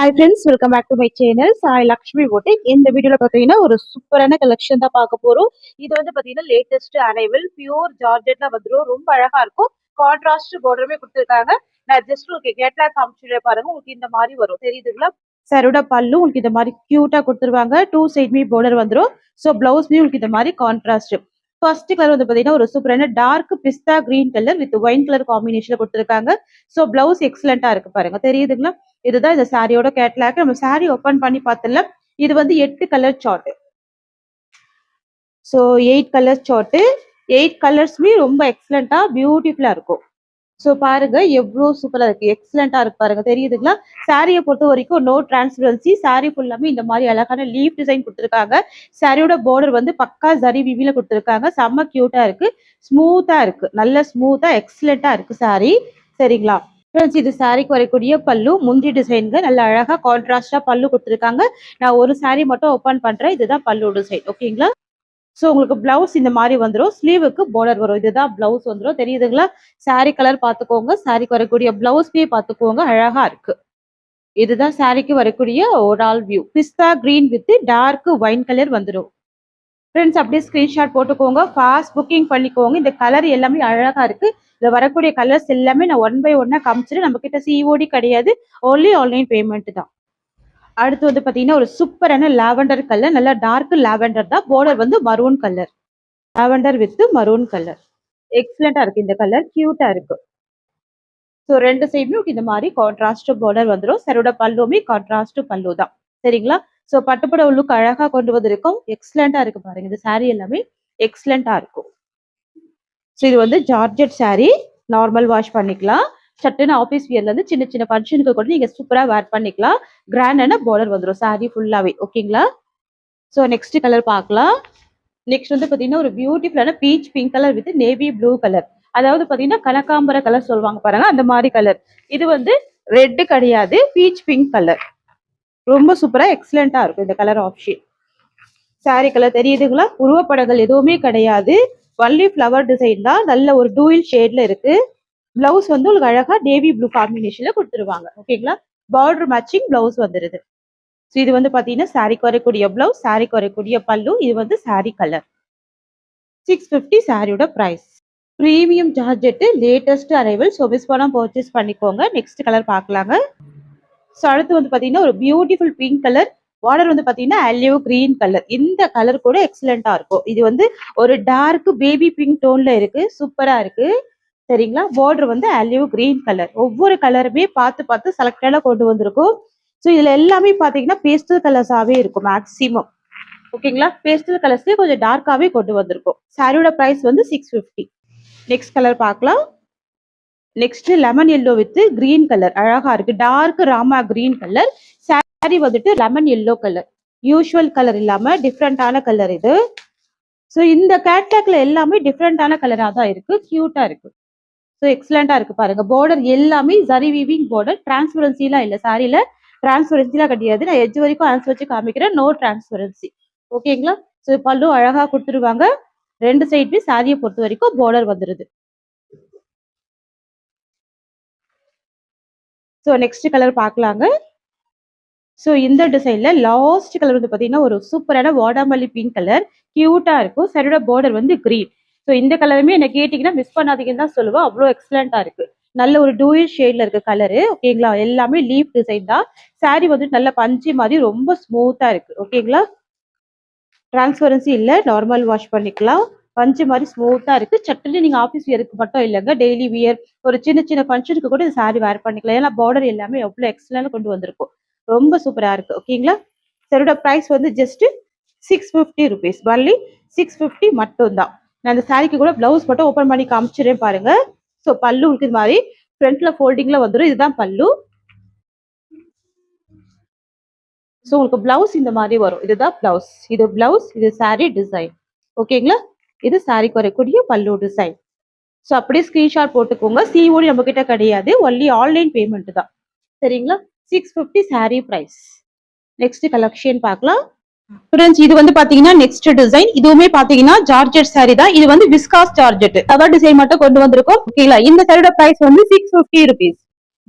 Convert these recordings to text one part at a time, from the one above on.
Hi friends, welcome back to my channel. Sai Lakshmi Boutique. இந்த வீடியோல பாத்தீங்கன்னா ஒரு சூப்பரான கலெக்ஷன் தான் பார்க்க போறோம். இது வந்து பாத்தீங்கன்னா லேட்டஸ்ட் அரைவல் பியூர் ஜார்ஜெட்ல வந்துரும். ரொம்ப அழகா இருக்கும். கான்ட்ராஸ்ட் பார்டருமே கொடுத்துருக்காங்க. நான் ஜஸ்ட் உங்களுக்கு கேட்லாக் காமிச்சிடுறேன் பாருங்க. உங்களுக்கு இந்த மாதிரி வரும். தெரியுதுங்களா? சரோட பல்லு உங்களுக்கு இந்த மாதிரி கியூட்டா கொடுத்துருவாங்க. டூ சைட்மே பார்டர் வந்துரும். ஸோ பிளவுஸ்மே உங்களுக்கு இந்த மாதிரி கான்ட்ராஸ்ட். ஃபர்ஸ்ட் கலர் வந்து பாத்தீங்கன்னா ஒரு சூப்பரான dark pista green colour with wine colour காம்பினேஷன்ல கொடுத்துருக்காங்க. ஸோ பிளவுஸ் எக்ஸலண்டா இருக்கு பாருங்க. தெரியுதுங்களா? இதுதான் இந்த சாரியோட கேட்லாக். நம்ம சாரி ஓபன் பண்ணி பார்த்தல இது வந்து 8 colour chart. So 8 colour chart. 8 கலர்ஸ்மே ரொம்ப எக்ஸலண்டா பியூட்டிஃபுல்லா இருக்கும். ஸோ பாருங்க எவ்வளோ சூப்பரா இருக்கு. எக்ஸலண்டா இருக்கு பாருங்க. தெரியுதுங்களா? சாரியை பொறுத்த வரைக்கும் நோ டிரான்ஸ்பரன்சி. சாரி ஃபுல்லாமே இந்த மாதிரி அழகான லீஃப் டிசைன் கொடுத்துருக்காங்க. சாரியோட பார்டர் வந்து பக்கா ஜரி விவில கொடுத்துருக்காங்க. செம்ம கியூட்டா இருக்கு. ஸ்மூத்தா இருக்கு. நல்ல ஸ்மூத்தா எக்ஸலண்டா இருக்கு சாரி. சரிங்களா? இது சாரிக்கு வரக்கூடிய பல்லு முந்தி டிசைன்கள் நல்ல அழகா கான்ட்ராஸ்டா பல்லு கொடுத்துருக்காங்க. நான் ஒரு சாரி மட்டும் ஓபன் பண்றேன். இதுதான் பல்லு டிசைன். ஓகேங்களா? ஸோ உங்களுக்கு பிளவுஸ் இந்த மாதிரி வந்துடும். ஸ்லீவுக்கு பார்டர் வரும். இதுதான் பிளவுஸ் வந்துடும். தெரியுதுங்களா? சாரி கலர் பார்த்துக்கோங்க. சாரிக்கு வரக்கூடிய பிளவுஸ்மே பார்த்துக்கோங்க. அழகா இருக்கு. இதுதான் சாரிக்கு வரக்கூடிய overall view. Pista green with dark wine colour வந்துடும். ஃப்ரெண்ட்ஸ் அப்படியே ஸ்கிரீன்ஷாட் போட்டுக்கோங்க. ஃபாஸ்ட் புக்கிங் பண்ணிக்கோங்க. இந்த கலர் எல்லாமே அழகா இருக்கு. இதுல வரக்கூடிய கலர்ஸ் எல்லாமே நான் 1 by 1 காமிச்சிட்டு நம்ம கிட்ட சிஓடி கிடையாது. ஓன்லி ஆன்லைன் பேமெண்ட் தான். அடுத்து வந்து பாத்தீங்கன்னா ஒரு சூப்பரான லாவெண்டர் கலர். நல்லா டார்க் லாவெண்டர் தான். பார்டர் வந்து maroon colour. Lavender with maroon colour. எக்ஸலண்டா இருக்கு. இந்த கலர் கியூட்டா இருக்கு. ஸோ ரெண்டு சைடுமே இந்த மாதிரி கான்ட்ராஸ்ட் பார்டர் வந்துடும். சரோட பல்லுமே கான்ட்ராஸ்ட் பல்லு தான். சரிங்களா? ஸோ பட்டுப்பட லுக் அழகா கொண்டு வந்திருக்கும். எக்ஸலண்டா இருக்கு பாருங்க. இந்த சாரி எல்லாமே எக்ஸலண்டா இருக்கும். ஸோ இது வந்து ஜார்ஜெட் சாரி. நார்மல் வாஷ் பண்ணிக்கலாம். சட்டுன்னு ஆஃபீஸ் வியர்ல இருந்து சின்ன சின்ன ஃபங்க்ஷனுக்கு கூட நீங்க சூப்பரா வேர் பண்ணிக்கலாம். கிராண்டான பார்டர் வந்துடும் சாரி ஃபுல்லாவே. ஓகேங்களா? ஸோ நெக்ஸ்ட் கலர் பார்க்கலாம். நெக்ஸ்ட் வந்து பாத்தீங்கன்னா ஒரு பியூட்டிஃபுல்லான beach pink colour with navy blue colour. அதாவது பாத்தீங்கன்னா கனகாம்பர கலர் சொல்லுவாங்க பாருங்க. அந்த மாதிரி கலர். இது வந்து ரெட் கிடையாது. Beach pink colour. ரொம்ப சூப்பரா எக்ஸலண்டா இருக்கும் இந்த கலர் ஆப்ஷன். சாரி கலர் தெரியுதுங்களா? உருவப்படங்கள் எதுவுமே கிடையாது. ஒன்லி ஃப்ளவர் டிசைன் தான். நல்ல ஒரு டூயில் ஷேட்ல இருக்கு. பிளவுஸ் வந்து உங்களுக்கு அழகா நேவி ப்ளூ காம்பினேஷன்ல கொடுத்துருவாங்க. ஓகேங்களா? பார்டர் மேட்சிங் பிளவுஸ் வந்துருது. ஸோ இது வந்து பாத்தீங்கன்னா சாரிக்கு வரக்கூடிய பிளவுஸ், சாரிக்கு வரக்கூடிய பல்லு. இது வந்து சாரி கலர். 650 சாரியோட price. Premium georgette latest arrival. So miss பண்ணாம பர்ச்சேஸ் பண்ணிக்கோங்க. நெக்ஸ்ட் கலர் பார்க்கலாங்க. ஸோ அடுத்து வந்து பாத்தீங்கன்னா ஒரு பியூட்டிஃபுல் பிங்க் கலர். பார்டர் வந்து பாத்தீங்கன்னா ஆலிவ் கிரீன் கலர். இந்த கலர் கூட எக்ஸலண்டா இருக்கும். இது வந்து ஒரு டார்க் பேபி பிங்க் டோன்ல இருக்கு. சூப்பரா இருக்கு. சரிங்களா? பார்டர் வந்து ஆலிவ் கிரீன் கலர். ஒவ்வொரு கலருமே பார்த்து பார்த்து செலக்டடா கொண்டு வந்திருக்கும். ஸோ இதுல எல்லாமே பாத்தீங்கன்னா பேஸ்டல் கலர்ஸாவே இருக்கும் மேக்சிமம். ஓகேங்களா? பேஸ்டல் கலர்ஸ்லயே கொஞ்சம் டார்க்காவே கொண்டு வந்திருக்கும். சாரியோட பிரைஸ் வந்து 650. நெக்ஸ்ட் கலர் பார்க்கலாம். Next lemon yellow with green colour. அழகா இருக்கு. Dark rama green colour. Sari வந்துட்டு lemon yellow colour. Usual colour இல்லாம டிஃப்ரெண்டான கலர் இது. ஸோ இந்த கேட்லாக்ல எல்லாமே டிஃப்ரெண்டான கலரா தான் இருக்கு. கியூட்டா இருக்கு. ஸோ எக்ஸலண்டா இருக்கு பாருங்க. பார்டர் எல்லாமே ஜரி வீவிங் பார்டர். டிரான்ஸ்பரன்சிலாம் இல்லை. சாரியில டிரான்ஸ்பரன்சிலாம் கிடையாது. நான் எட்ஜ் வரைக்கும் ஆன்சர் வச்சு காமிக்கிறேன். No transparency. ஓகேங்களா? ஸோ பல்லு அழகா கொடுத்துருவாங்க. ரெண்டு சைடுமே சாரியை பொறுத்த வரைக்கும் பார்டர் வந்துருது. ஸோ நெக்ஸ்ட் கலர் பார்க்கலாங்க. ஸோ இந்த டிசைன்ல லாஸ்ட் கலர் வந்து பாத்தீங்கன்னா ஒரு சூப்பரான வாடாமல்லி பிங்க் கலர். கியூட்டா இருக்கும். சரியோட பார்டர் வந்து கிரீன். ஸோ இந்த கலருமே என்ன கேட்டீங்கன்னா மிஸ் பண்ணாதீங்கன்னு தான் சொல்லுவேன். அவ்வளோ எக்ஸலண்டா இருக்கு. நல்ல ஒரு டூயில் ஷேட்ல இருக்க கலரு. ஓகேங்களா? எல்லாமே லீஃப் டிசைன் தான். சாரி வந்து நல்ல பஞ்சு மாதிரி ரொம்ப ஸ்மூத்தா இருக்கு. ஓகேங்களா? டிரான்ஸ்பரன்சி இல்லை. நார்மல் வாஷ் பண்ணிக்கலாம். பஞ்சு மாதிரி ஸ்மூத்தா இருக்கு. சட்டுன்னு நீங்க ஆஃபீஸ் வியருக்கு மட்டும் இல்லைங்க. டெய்லி வியர் ஒரு சின்ன சின்ன ஃபங்க்ஷனுக்கு கூட இந்த சாரி வேர் பண்ணிக்கலாம். ஏன்னா பார்டர் எல்லாமே எவ்வளவு எக்ஸலண்டா கொண்டு வந்திருக்கும். ரொம்ப சூப்பரா இருக்கு. ஓகேங்களா? சரியோட பிரைஸ் வந்து ஜஸ்ட் 650 ருபீஸ். ஒன்லி 650 மட்டும் தான். நான் அந்த சாரிக்கு கூட பிளவுஸ் மட்டும் ஓபன் பண்ணி காமிச்சிடுறேன் பாருங்க. ஸோ பல்லு உங்களுக்கு இது மாதிரி ஃப்ரண்ட்ல ஃபோல்டிங்ல வந்துடும். இதுதான் பல்லு. ஸோ உங்களுக்கு பிளவுஸ் இந்த மாதிரி வரும். இதுதான் பிளவுஸ். இது பிளவுஸ். இது சாரி டிசைன். ஓகேங்களா? இது சாரிக்கு வரக்கூடிய பல்லு டிசைன். ஸோ அப்படியே ஸ்கிரீன்ஷாட் போட்டுக்கோங்க. சிஓடி நம்ம கிட்ட கிடையாது. ஒன்லி ஆன்லைன் பேமெண்ட் தான். சரிங்களா? 650 சாரி பிரைஸ். நெக்ஸ்ட் கலெக்ஷன் பார்க்கலாம். ஃப்ரெண்ட்ஸ் இது வந்து பாத்தீங்கன்னா நெக்ஸ்ட் டிசைன். இதுவுமே பாத்தீங்கன்னா ஜார்ஜெட் சாரி தான். இது வந்து விஸ்காஸ் ஜார்ஜெட். கவர் டிசைன் மட்டும் கொண்டு வந்திருக்கோம். ஓகேங்களா? இந்த சாரியோட பிரைஸ் வந்து 650 ருபீஸ்.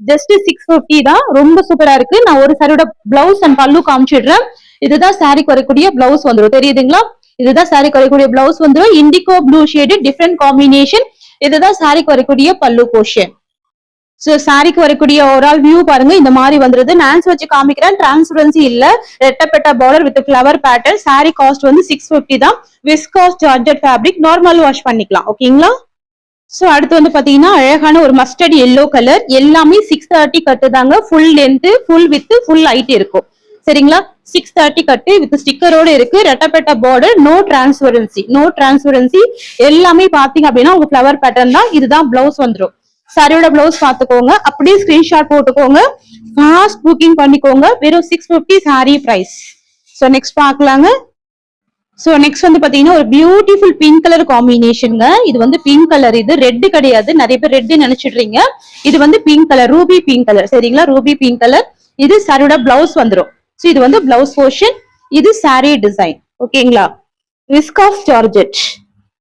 ஜஸ்ட் 650 தான். ரொம்ப சூப்பரா இருக்கு. நான் ஒரு சாரியோட பிளவுஸ் அண்ட் பல்லு காமிச்சிடுறேன். இதுதான் சாரிக்கு வரக்கூடிய பிளவுஸ் வந்துடும். தெரியுதுங்களா? இதுதான் சாரிக்கு வரக்கூடிய பிளவுஸ் வந்துடும். Indigo blue shade, different combination. இதுதான் சாரிக்கு வரக்கூடிய பல்லு போர்ஷன். சோ சாரிக்கு வரக்கூடிய ஓவரால் வியூ பாருங்க இந்த மாதிரி வந்துருது. நான் வச்சு காமிக்கிறேன், டிரான்ஸ்பரன்சி இல்ல. ரெட்டப்பெட்ட border with flower pattern. Sari cost வந்து 650 தான். Viscose georgette fabric, normal wash பண்ணிக்கலாம். ஓகேங்களா? சோ அடுத்து வந்து பாத்தீங்கன்னா அழகான ஒரு மஸ்டர்ட் எல்லோ கலர். எல்லாமே 630 கட்டுதாங்க. Full length, full width, full height இருக்கும். சரிங்களா? 630 கட்டு வித் ஸ்டிக்கரோட இருக்கு. ரெட்டப்பெட்ட border, no transparency, no transparency. எல்லாமே பாத்தீங்க அப்படின்னா உங்க ஃபிளவர் பேட்டர்ன் தான். இதுதான் பிளவுஸ் வந்துடும். சாரியோட பிளவுஸ் பாத்துக்கோங்க. அப்படியே ஸ்கிரீன்ஷாட் போட்டுக்கோங்க. ஃபாஸ்ட் புக்கிங் பண்ணிக்கோங்க. வெறும் 650 சாரி பிரைஸ். சோ நெக்ஸ்ட் பாக்கலாங்க. சோ நெக்ஸ்ட் வந்து பாத்தீங்கன்னா ஒரு பியூட்டிஃபுல் பிங்க் கலர் காம்பினேஷன்ங்க. இது வந்து பிங்க் கலர், இது ரெட் கிடையாது. நிறைய பேர் ரெட் நினைச்சிடுறீங்க. இது வந்து pink colour, ruby pink colour. சரிங்களா? Ruby pink colour. இது சாரியோட பிளவுஸ் வந்துடும். சோ இது வந்து பிளவுஸ் போர்ஷன். இது சாரி டிசைன். ஓகேங்களா? Viscose georgette,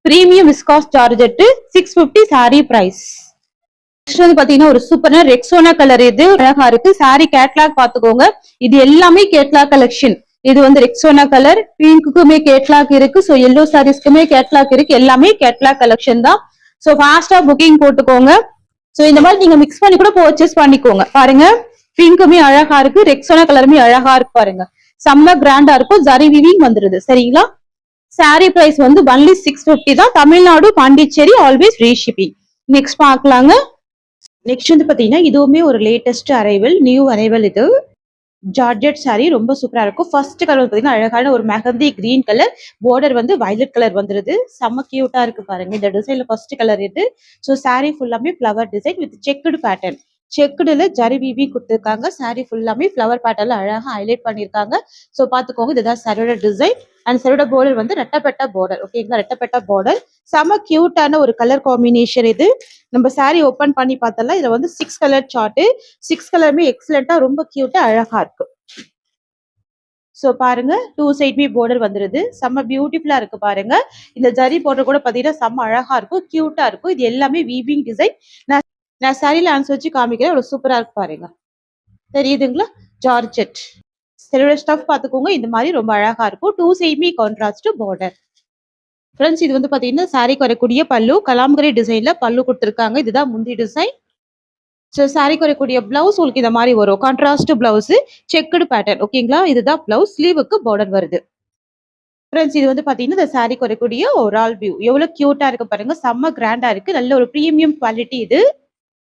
premium viscose georgette, 650 sari price. Next வந்து பாத்தீங்கன்னா ஒரு சூப்பரான ரெக்ஸோனா கலர். இது அழகா இருக்கு. சாரி கேட்லாக் பாத்துக்கோங்க. இது எல்லாமே கேட்லாக் கலெக்ஷன். இது வந்து ரெக்ஸோனா கலர். பிங்க்குமே கேட்லாக் இருக்கு. சோ எல்லோ சாரீஸ்க்குமே கேட்லாக் இருக்கு. எல்லாமே கேட்லாக் கலெக்ஷன் தான். சோ ஃபாஸ்டா புக்கிங் போட்டுக்கோங்க. சோ இந்த மாதிரி நீங்க மிக்ஸ் பண்ணி கூட பர்ச்சேஸ் பண்ணிக்கோங்க. பாருங்க, பிங்க்குமே அழகா இருக்கு, ரெக்ஸோனா கலருமே அழகா இருக்கு. பாருங்க, செம்ம கிராண்டா இருக்கும். ஜரி வீவிங் வந்துருது. சரிங்களா? சாரி பிரைஸ் வந்து ஒன்லி 650 தான். Tamil Nadu, Pondicherry always free shipping. Next பாக்கலாங்க. நெக்ஸ்ட் வந்து பாத்தீங்கன்னா இதுவுமே ஒரு லேட்டஸ்ட் அரைவல், நியூ அரைவல். இது ஜார்ஜெட் சாரி, ரொம்ப சூப்பரா இருக்கும். ஃபர்ஸ்ட் கலர் பாத்தீங்கன்னா அழகான ஒரு மெஹந்தி கிரீன் கலர். பார்டர் வந்து வயலட் கலர் வந்துருது. செம்ம கியூட்டா இருக்கு பாருங்க. இந்த டிசைன்ல ஃபர்ஸ்ட் கலர் இது. ஸோ சாரி ஃபுல்லாமே flower design with checked pattern. செக்குடுல ஜரி வீவி கொடுத்துருக்காங்க. சாரி ஃபுல்லாமே ஃபிளவர் பேட்டர்ல அழகா ஹைலைட் பண்ணிருக்காங்க. ஸோ பாத்துக்கோங்க, இதுதான் சாரியோட டிசைன். அண்ட் சாரியோட பார்டர் வந்து ரெட்டப்பெட்ட பார்டர். ஓகேங்களா? ரெட்டப்பெட்ட பார்டர். செம்ம கியூட்டான ஒரு கலர் காம்பினேஷன் இது. நம்ம சாரி ஓபன் பண்ணி பார்த்தோம்னா இதுல வந்து 6 கலர் சார்ட். 6 கலருமே எக்ஸலண்டா, ரொம்ப கியூட்டா, அழகா இருக்கு. சோ பாருங்க, 2 சைடுமே பார்டர் வந்துருது. செம்ம பியூட்டிஃபுல்லா இருக்கு பாருங்க. இந்த ஜரி பார்டர் கூட பாத்தீங்கன்னா செம்ம அழகா இருக்கும், கியூட்டா இருக்கும். இது எல்லாமே வீவிங் டிசைன். நான் சாரியில ஆன்சர் வச்சு காமிக்கிறேன். ஒரு சூப்பரா இருக்கு பாருங்க. தெரியுதுங்களா? ஜார்ஜெட் சிலோட ஸ்டஃப் பாத்துக்கோங்க. இந்த மாதிரி ரொம்ப அழகா இருக்கும். 2 சைடுமே கான்ட்ராஸ்ட் பார்டர். ஃப்ரெண்ட்ஸ், இது வந்து பாத்தீங்கன்னா சாரிக்கு வரக்கூடிய பல்லு. கலாம்கரி டிசைன்ல பல்லு கொடுத்துருக்காங்க. இதுதான் முந்தி டிசைன். ஸோ சாரிக்கு வரக்கூடிய பிளவுஸ் உங்களுக்கு இந்த மாதிரி வரும். Contrast blouse, checked pattern. ஓகேங்களா? இதுதான் பிளவுஸ். ஸ்லீவுக்கு பார்டர் வருது. ஃப்ரெண்ட்ஸ், இது வந்து பாத்தீங்கன்னா இந்த சாரிக்கு வரக்கூடிய ஓவரால் வியூ. எவ்வளவு கியூட்டா இருக்கு பாருங்க. செம்ம கிராண்டா இருக்கு. நல்ல ஒரு பிரீமியம் குவாலிட்டி இது.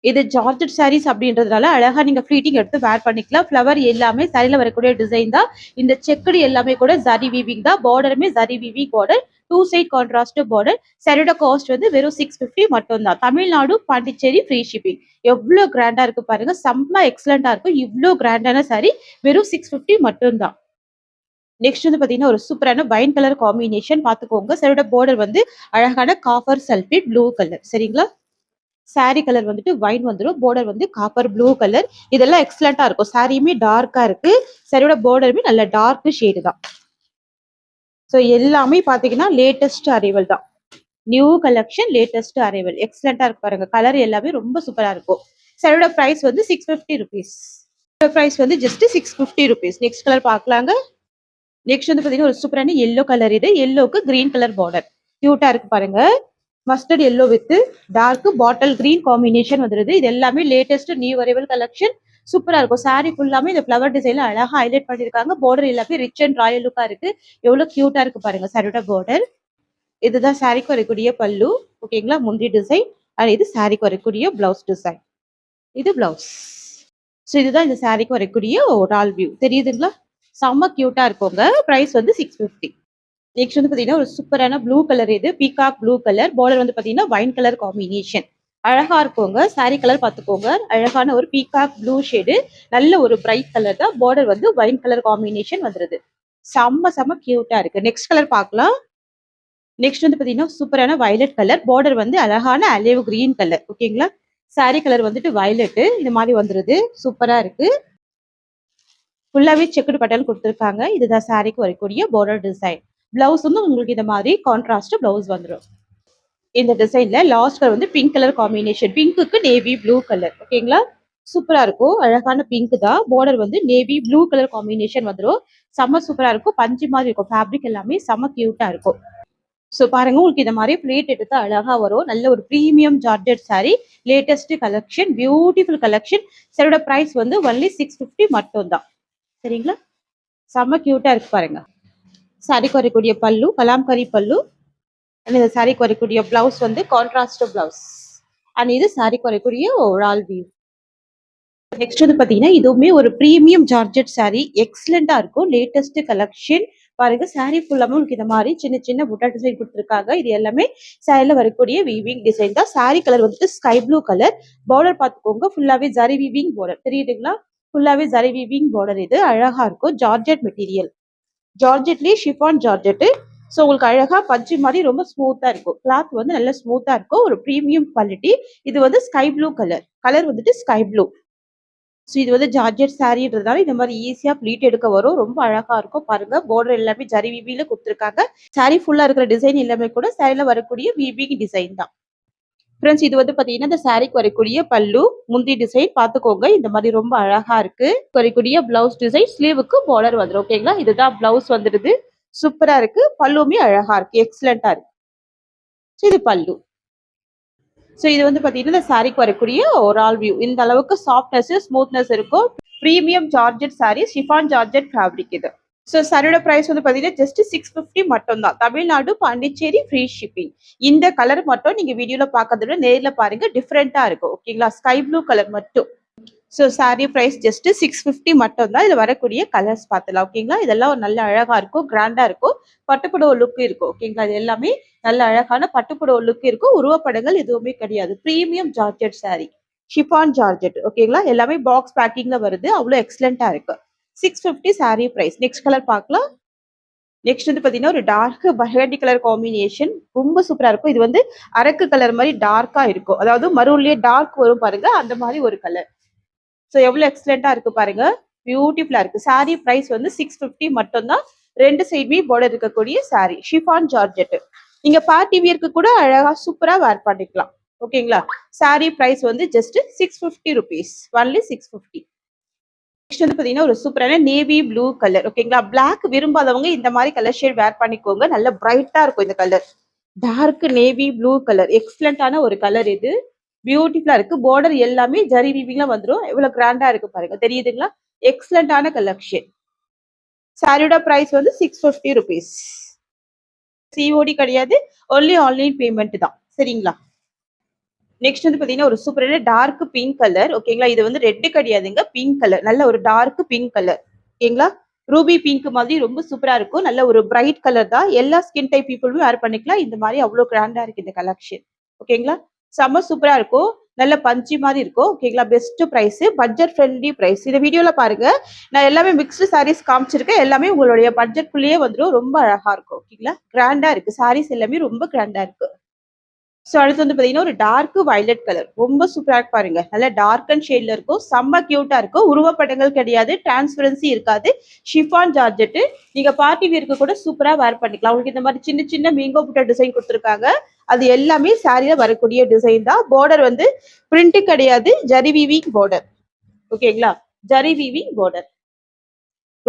இது ஜார்ஜெட் சாரீஸ் அப்படின்றதுனால அழகா நீங்க ஃபிளீட்டிங் எடுத்து வேர் பண்ணிக்கலாம். ஃபிளவர் எல்லாமே சாரில வரக்கூடிய டிசைன் தான். இந்த செக்குடு எல்லாமே கூட ஜரி வீவிங் தான். பார்டருமே zari weaving border. 2 side contrast border. சாரியோட காஸ்ட் வந்து வெறும் 650 மட்டும் தான். Tamil Nadu, Pondicherry free shipping. எவ்வளவு கிராண்டா இருக்கு பாருங்க. செம்ம எக்ஸலண்டா இருக்கும். இவ்வளோ கிராண்டான சாரி வெறும் 650 மட்டும் தான். நெக்ஸ்ட் வந்து பாத்தீங்கன்னா ஒரு சூப்பரான வைன் கலர் காம்பினேஷன் பாத்துக்கோங்க. சாரியோட பார்டர் வந்து அழகான காப்பர் சல்பேட் ப்ளூ கலர். சரிங்களா? சாரி கலர் வந்துட்டு வைன் வந்துடும். பார்டர் வந்து காப்பர் ப்ளூ கலர். இதெல்லாம் எக்ஸலண்டா இருக்கும். சாரியுமே டார்க்கா இருக்கு. சாரியோட பார்டருமே நல்ல டார்க் ஷேடு தான். ஸோ எல்லாமே பாத்தீங்கன்னா லேட்டஸ்ட் அரைவல் தான். New collection, latest arrival. எக்ஸலண்டா இருக்கு பாருங்க. கலர் எல்லாமே ரொம்ப சூப்பரா இருக்கும். சாரியோட பிரைஸ் வந்து 650 ருபீஸ். பிரைஸ் வந்து ஜஸ்ட் 650 ருபீஸ். நெக்ஸ்ட் கலர் பார்க்கலாங்க. நெக்ஸ்ட் வந்து பாத்தீங்கன்னா ஒரு சூப்பரான எல்லோ கலர். இது எல்லோக்கு கிரீன் கலர் பார்டர். கியூட்டா இருக்கு பாருங்க. Mustard yellow with dark bottle green combination வந்துருது. இது எல்லாமே லேட்டஸ்ட் நியூ அரைவல் கலெக்ஷன். சூப்பரா இருக்கும். சாரி ஃபுல்லாமே இந்த ஃபிளவர் டிசைன்ல அழகா ஹைலைட் பண்ணிருக்காங்க. பார்டர் எல்லாமே ரிச் அண்ட் ராயல் லுக்கா இருக்கு. எவ்வளவு கியூட்டா இருக்கு பாருங்க சாரியோட பார்டர். இதுதான் சாரிக்கு வரக்கூடிய பல்லு. ஓகேங்களா? முந்தி டிசைன். அண்ட் இது சாரிக்கு வரக்கூடிய பிளவுஸ் டிசைன். இது பிளவுஸ். ஸோ இதுதான் இந்த சாரிக்கு வரக்கூடிய ஓவரால் வியூ. தெரியுதுங்களா? செம்ம கியூட்டா இருக்குங்க. பிரைஸ் வந்து 650. நெக்ஸ்ட் வந்து பாத்தீங்கன்னா ஒரு சூப்பரான ப்ளூ கலர். இது பீகாக் ப்ளூ கலர். பார்டர் வந்து பாத்தீங்கன்னா வைன் கலர் காம்பினேஷன். அழகா இருக்குங்க. சாரி கலர் பாத்துக்கோங்க. அழகான ஒரு பீகாக் ப்ளூ ஷேடு. நல்ல ஒரு பிரைட் கலர் தான். பார்டர் வந்து வைன் கலர் காம்பினேஷன் வந்துருது. செம்ம செம்ம கியூட்டா இருக்கு. நெக்ஸ்ட் கலர் பார்க்கலாம். நெக்ஸ்ட் வந்து பாத்தீங்கன்னா சூப்பரான வயலட் கலர். பார்டர் வந்து அழகான அலேவ் கிரீன் கலர். ஓகேங்களா? சாரி கலர் வந்துட்டு வயலட். இந்த மாதிரி வந்துருது. சூப்பரா இருக்கு. ஃபுல்லாவே செக்குடு பேட்டர்ன் கொடுத்துருக்காங்க. இதுதான் சாரிக்கு வரக்கூடிய பார்டர் டிசைன். பிளவுஸ் வந்து உங்களுக்கு இந்த மாதிரி கான்ட்ராஸ்ட் பிளவுஸ் வந்துடும். இந்த டிசைன்ல லாஸ்ட் கலர் வந்து பிங்க் கலர் காம்பினேஷன். பிங்க்குக்கு நேவி ப்ளூ கலர். ஓகேங்களா? சூப்பரா இருக்கும். அழகான பிங்க் தான். பார்டர் வந்து நேவி ப்ளூ கலர் காம்பினேஷன் வந்துரும். செம்ம சூப்பரா இருக்கும். பஞ்சு மாதிரி இருக்கும். ஃபேப்ரிக் எல்லாமே செம்ம கியூட்டா இருக்கும். ஸோ பாருங்க, உங்களுக்கு இந்த மாதிரி பிளேட் எடுத்து அழகா வரும். நல்ல ஒரு premium georgette saree, latest collection, beautiful collection. சரியோட பிரைஸ் வந்து ஒன்லி 650 மட்டும் தான். சரிங்களா? செம்ம கியூட்டா இருக்கு பாருங்க. சாரிக்கு வரக்கூடிய பல்லு கலாம்கரி பல்லு. அண்ட் இந்த சாரிக்கு வரக்கூடிய பிளவுஸ் வந்து கான்ட்ராஸ்ட் பிளவுஸ். அண்ட் இது சாரிக்கு வரக்கூடிய ஓவரால் வியூ. நெக்ஸ்ட் வந்து பாத்தீங்கன்னா இதுவுமே ஒரு பிரீமியம் ஜார்ஜெட் saree, எக்ஸலண்டா இருக்கும். லேட்டஸ்ட் கலெக்ஷன் பாருங்க. saree ஃபுல்லாமே உங்களுக்கு இந்த மாதிரி சின்ன சின்ன புட்டா டிசைன் கொடுத்துருக்காங்க. இது எல்லாமே சாரில வரக்கூடிய வீவிங் டிசைன் தான். saree கலர் வந்துட்டு ஸ்கை ப்ளூ கலர். பார்டர் பார்த்துக்கோங்க, ஃபுல்லாவே ஜரி வீவிங் பார்டர் தெரியுதுங்களா? ஃபுல்லாவே ஜரி வீவிங் பார்டர். இது அழகா இருக்கும். ஜார்ஜெட் மெட்டீரியல், ஜார்ஜெட்லயே ஷிஃபான் ஜார்ஜெட். ஸோ உங்களுக்கு அழகா பஞ்சு மாதிரி ரொம்ப ஸ்மூத்தா இருக்கும். கிளாத் வந்து நல்ல ஸ்மூத்தா இருக்கும். ஒரு பிரீமியம் குவாலிட்டி. இது வந்து ஸ்கை ப்ளூ கலர். கலர் வந்துட்டு ஸ்கை ப்ளூ. ஸோ இது வந்து ஜார்ஜெட் சாரின்றதுனால இந்த மாதிரி ஈஸியா ப்ளீட் எடுக்க வரும். ரொம்ப அழகா இருக்கும் பாருங்க. பார்டர் எல்லாமே ஜரி வீவில கொடுத்துருக்காங்க. சாரி ஃபுல்லா இருக்கிற டிசைன் எல்லாமே கூட சாரில வரக்கூடிய வீவிங் டிசைன் தான். ஃப்ரெண்ட்ஸ், இது வந்து பாத்தீங்கன்னா இந்த சாரிக்கு வரக்கூடிய பல்லு, முந்தி டிசைன் பாத்துக்கோங்க. இந்த மாதிரி ரொம்ப அழகா இருக்கு. வரக்கூடிய பிளவுஸ் டிசைன், ஸ்லீவுக்கு பார்டர் வந்துடும். ஓகேங்களா? இதுதான் பிளவுஸ் வந்துடுது. சூப்பரா இருக்கு. பல்லுமே அழகா இருக்கு. எக்ஸலண்டா இருக்கு. இது பல்லு. ஸோ இது வந்து பாத்தீங்கன்னா இந்த சாரிக்கு வரக்கூடிய ஒரு ஆல் வியூ. இந்த அளவுக்கு சாஃப்ட்னஸ், ஸ்மூத்னஸ் இருக்கும். Premium georgette sorry, chiffon georgette fabric இது. ஸோ சாரியோட பிரைஸ் வந்து பாத்தீங்கன்னா ஜஸ்ட் 650 மட்டும் தான். Tamil Nadu, Pondicherry free shipping. இந்த கலர் மட்டும் நீங்க வீடியோல பாக்கிறத விட நேர்ல பாருங்க, டிஃப்ரெண்டா இருக்கும். ஓகேங்களா? ஸ்கை ப்ளூ கலர் மட்டும். ஸோ சாரி பிரைஸ் ஜஸ்ட் 650 மட்டும் தான். இது வரக்கூடிய கலர்ஸ் பார்த்துலாம். ஓகேங்களா? இதெல்லாம் ஒரு நல்ல அழகா இருக்கும், கிராண்டா இருக்கும். பட்டுப்புடவை லுக் இருக்கும். ஓகேங்களா? இது எல்லாமே நல்ல அழகான பட்டுப்புடவை லுக் இருக்கும். உருவப்படங்கள் எதுவுமே கிடையாது. Premium georgette sorry, chiffon georgette. ஓகேங்களா? எல்லாமே பாக்ஸ் பேக்கிங்ல வருது. அவ்வளோ எக்ஸலண்டா இருக்கு. 650 சாரி பிரைஸ். நெக்ஸ்ட் கலர் பார்க்கலாம். நெக்ஸ்ட் வந்து பாத்தீங்கன்னா ஒரு டார்க் பர்கண்டி கலர் காம்பினேஷன். ரொம்ப சூப்பரா இருக்கும். இது வந்து அரக்கு கலர் மாதிரி டார்க்கா இருக்கும். அதாவது மரூன்லயே டார்க் வரும் பாருங்க, அந்த மாதிரி ஒரு கலர். ஸோ எவ்வளவு எக்ஸலண்டா இருக்கு பாருங்க. பியூட்டிஃபுல்லா இருக்கு. சாரி பிரைஸ் வந்து 650 மட்டும் தான். ரெண்டு சைடுமே பார்டர் இருக்கக்கூடிய சாரி, ஷிஃபான் ஜார்ஜெட். நீங்க பார்ட்டி வியர்க்கு கூட அழகா சூப்பரா வேர் பண்ணிக்கலாம். ஓகேங்களா? சாரி பிரைஸ் வந்து ஜஸ்ட் 650 ருபீஸ். ஒன்லி 650. நெக்ஸ்ட் வந்து பாத்தீங்கன்னா ஒரு சூப்பரான நேவி ப்ளூ கலர். ஓகேங்களா? பிளாக் விரும்பாதவங்க இந்த மாதிரி கலர் ஷேட் வேர் பண்ணிக்கோங்க. நல்ல பிரைட்டா இருக்கும் இந்த colour. Dark navy blue colour. எக்ஸலண்டான ஒரு கலர் இது. பியூட்டிஃபுல்லா இருக்கு. பார்டர் எல்லாமே ஜரி வீவிங்ல வந்துரும். எவ்வளவு கிராண்டா இருக்கு பாருங்க. தெரியுதுங்களா? எக்ஸலண்டான கலெக்ஷன். சாரியோட பிரைஸ் வந்து 650 ருபீஸ். சிஓடி கிடையாது. ஒன்லி ஆன்லைன் பேமெண்ட் தான். சரிங்களா? நெக்ஸ்ட் வந்து பாத்தீங்கன்னா ஒரு சூப்பரான டார்க் பிங்க் கலர். ஓகேங்களா? இது வந்து ரெட் கிடையாதுங்க, பிங்க் கலர். நல்ல ஒரு டார்க் பிங்க் கலர். ஓகேங்களா? ரூபி பிங்க் மாதிரி ரொம்ப சூப்பரா இருக்கும். நல்ல ஒரு பிரைட் கலர் தான். எல்லா ஸ்கின் டைப் பீப்புளுமே வேர் பண்ணிக்கலாம். இந்த மாதிரி அவ்வளவு கிராண்டா இருக்கு இந்த கலெக்ஷன். ஓகேங்களா? செம்ம சூப்பரா இருக்கும். நல்ல பஞ்சி மாதிரி இருக்கும். ஓகேங்களா? Best price, budget friendly price. இந்த வீடியோல பாருங்க, நான் எல்லாமே மிக்ஸ்டு சாரீஸ் காமிச்சிருக்கேன். எல்லாமே உங்களுடைய பட்ஜெட்குள்ளேயே வந்துடும். ரொம்ப அழகா இருக்கும். ஓகேங்களா? கிராண்டா இருக்கு. சாரீஸ் எல்லாமே ரொம்ப கிராண்டா இருக்கு. ஸோ அடுத்து வந்து பாத்தீங்கன்னா ஒரு டார்க் வயலட் கலர். ரொம்ப சூப்பரா இருக்கு பாருங்க. நல்ல டார்க் அண்ட் ஷேட்ல இருக்கும். செம்ம கியூட்டா இருக்கும். உருவப்படங்கள் கிடையாது, டிரான்ஸ்பரன்சி இருக்காது. Chiffon georgette. நீங்க பார்ட்டி வியர்க்கு கூட சூப்பரா வேர் பண்ணிக்கலாம். உங்களுக்கு இந்த மாதிரி சின்ன சின்ன மேங்கோ புட்டா டிசைன் கொடுத்துருக்காங்க. அது எல்லாமே சாரியில வரக்கூடிய டிசைன் தான். பார்டர் வந்து பிரிண்ட் கிடையாது, ஜரி வீவிங் பார்டர். ஓகேங்களா? Zari weaving border.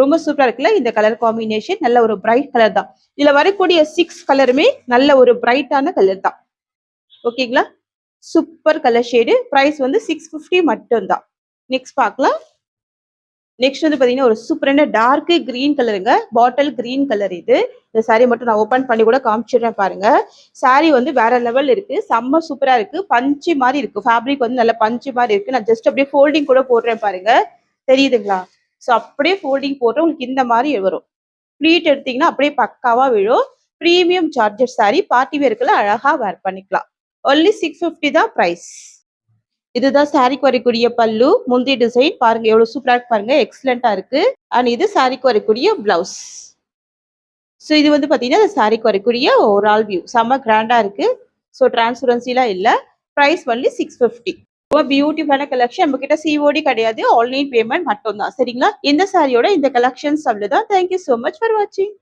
ரொம்ப சூப்பரா இருக்குல்ல இந்த கலர் காம்பினேஷன். நல்ல ஒரு பிரைட் கலர் தான். இதுல வரக்கூடிய 6 கலருமே நல்ல ஒரு பிரைட்டான கலர் தான். ஓகேங்களா? Super colour shade. பிரைஸ் வந்து 650 மட்டும் தான். நெக்ஸ்ட் பார்க்கலாம். நெக்ஸ்ட் வந்து பாத்தீங்கன்னா ஒரு சூப்பரான டார்க் கிரீன் கலருங்க. பாட்டில் கிரீன் கலர் இது. இந்த சாரி மட்டும் நான் ஓபன் பண்ணி கூட காமிச்சிடுறேன் பாருங்க. சாரி வந்து வேற லெவல் இருக்கு. செம்ம சூப்பரா இருக்கு. பஞ்சு மாதிரி இருக்கு. ஃபேப்ரிக் வந்து நல்ல பஞ்சு மாதிரி இருக்கு. நான் ஜஸ்ட் அப்படியே ஃபோல்டிங் கூட போடுறேன் பாருங்க. தெரியுதுங்களா? ஸோ அப்படியே ஃபோல்டிங் போடுறேன். உங்களுக்கு இந்த மாதிரி வரும். ப்ளீட் எடுத்தீங்கன்னா அப்படியே பக்காவா விழும். பிரீமியம் சார்ஜர் சாரி, பார்ட்டி வேர்க்குள்ள அழகா வேர் பண்ணிக்கலாம். ஒன்லி 650 தான் பிரைஸ். இதுதான் சாரிக்கு வரக்கூடிய பல்லு. முந்தி டிசைன் பாருங்க, எவ்வளவு சூப்பரா இருக்கு பாருங்க. எக்ஸலண்டா இருக்கு. அண்ட் இது சாரிக்கு வரக்கூடிய பிளவுஸ். ஸோ இது வந்து பாத்தீங்கன்னா சாரிக்கு வரக்கூடிய ஓவரால் வியூ. செம்ம கிராண்டா இருக்கு. ஸோ டிரான்ஸ்பரன்சிலாம் இல்ல. Price only 650. ரொம்ப பியூட்டிஃபுல்லான கலெக்ஷன். நம்ம கிட்ட சிஓடி கிடையாது, ஆன்லைன் பேமெண்ட் மட்டும் தான். சரிங்களா? இந்த சாரியோட இந்த கலெக்ஷன்ஸ் அவ்வளவுதான். தேங்க்யூ சோ மச் ஃபார் வாட்சிங்.